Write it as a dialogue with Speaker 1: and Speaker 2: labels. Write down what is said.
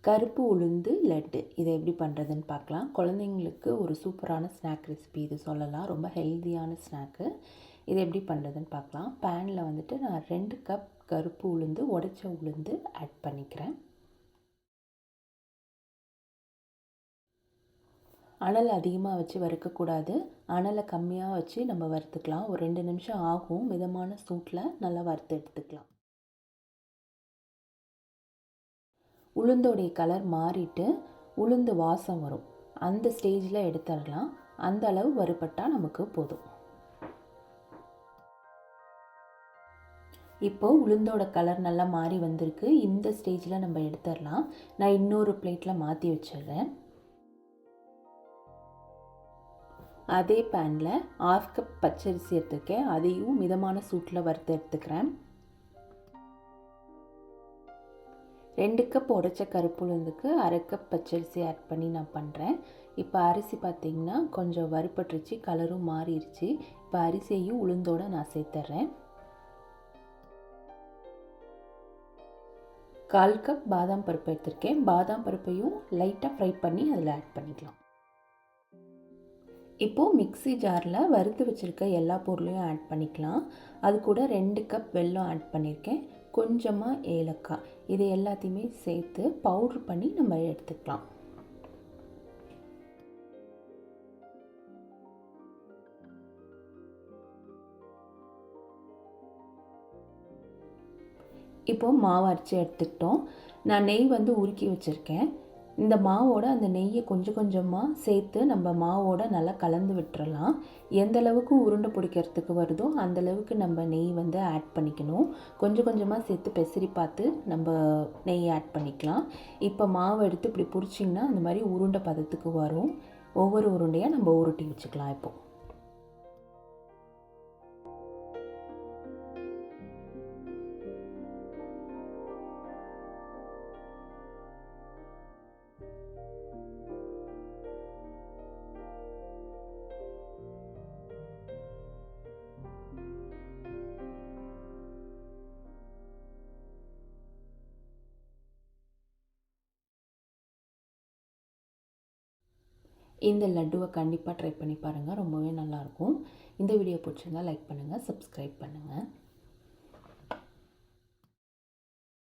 Speaker 1: கருப்பு உளுந்து லட்டு இதை எப்படி பண்ணுறதுன்னு பார்க்கலாம். குழந்தைங்களுக்கு ஒரு சூப்பரான ஸ்நாக் ரெசிபி இது சொல்லலாம். ரொம்ப ஹெல்த்தியான ஸ்நாக்கு. இதை எப்படி பண்ணுறதுன்னு பார்க்கலாம். பேனில் வந்துட்டு நான் 2 கப் கருப்பு உளுந்து, உடைச்ச உளுந்து ஆட் பண்ணிக்கிறேன். அனல் அதிகமாக வச்சு வறுக்கக்கூடாது. அனலை கம்மியாக வச்சு நம்ம வறுத்துக்கலாம். ஒரு 2 நிமிஷம் ஆகும். மிதமான சூட்டில் நல்லா வறுத்து எடுத்துக்கலாம். உளுந்தோடைய கலர் மாறிட்டு உளுந்து வாசம் வரும். அந்த ஸ்டேஜில் எடுத்துடலாம். அந்த அளவு வறுபட்டால் நமக்கு போதும். இப்போது உளுந்தோட கலர் நல்லா மாறி வந்திருக்கு. இந்த ஸ்டேஜில் நம்ம எடுத்துடலாம். நான் இன்னொரு பிளேட்டில் மாற்றி வச்சிடுறேன். அதே பேனில் 1/2 கப் பச்சரிசி எடுத்துருக்கேன். அதையும் மிதமான சூட்டில் வறுத்து எடுத்துக்கிறேன். 2 கப் உடைச்ச கருப்பு உளுந்துக்கு 1/2 கப் பச்சரிசி ஆட் பண்ணி நான் பண்ணுறேன். இப்போ அரிசி பார்த்திங்கன்னா கொஞ்சம் வறுபட்டுருச்சு, கலரும் மாறிடுச்சு. இப்போ அரிசியையும் உளுந்தோடு நான் சேர்த்துட்றேன். 1/4 கப் பாதாம் பருப்பு எடுத்திருக்கேன். பாதாம் பருப்பையும் லைட்டாக ஃப்ரை பண்ணி அதில் ஆட் பண்ணிக்கலாம். இப்போது மிக்ஸி ஜாரில் வறுத்து வச்சுருக்க எல்லா பொருளையும் ஆட் பண்ணிக்கலாம். அது கூட 2 கப் வெல்லம் ஆட் பண்ணியிருக்கேன். கொஞ்சமாக ஏலக்காய், இது எல்லாத்தையுமே சேர்த்து பவுட்ரு பண்ணி நம்ம எடுத்துக்கலாம். இப்போது மாவு அரைச்சி எடுத்துக்கிட்டோம். நான் நெய் வந்து உருக்கி வச்சுருக்கேன். இந்த மாவோட அந்த நெய்யை கொஞ்சம் கொஞ்சமாக சேர்த்து நம்ம மாவோட நல்லா கலந்து விட்டுறலாம். எந்த அளவுக்கு உருண்டை பிடிக்கிறதுக்கு வருதோ அந்தளவுக்கு நம்ம நெய் வந்து ஆட் பண்ணிக்கணும். கொஞ்சம் கொஞ்சமாக சேர்த்து பெசரி பார்த்து நம்ம நெய் ஆட் பண்ணிக்கலாம். இப்போ மாவு எடுத்து இப்படி பிடிச்சிங்கன்னா அந்த மாதிரி உருண்டை பதத்துக்கு வரும். ஒவ்வொரு உருண்டையாக நம்ம உருட்டி வச்சுக்கலாம். இப்போது இந்த லட்டுவை கண்டிப்பாக ட்ரை பண்ணி பாருங்கள். ரொம்பவே நல்லாயிருக்கும். இந்த வீடியோ பிடிச்சிருந்தா லைக் பண்ணுங்கள், சப்ஸ்கிரைப் பண்ணுங்கள்.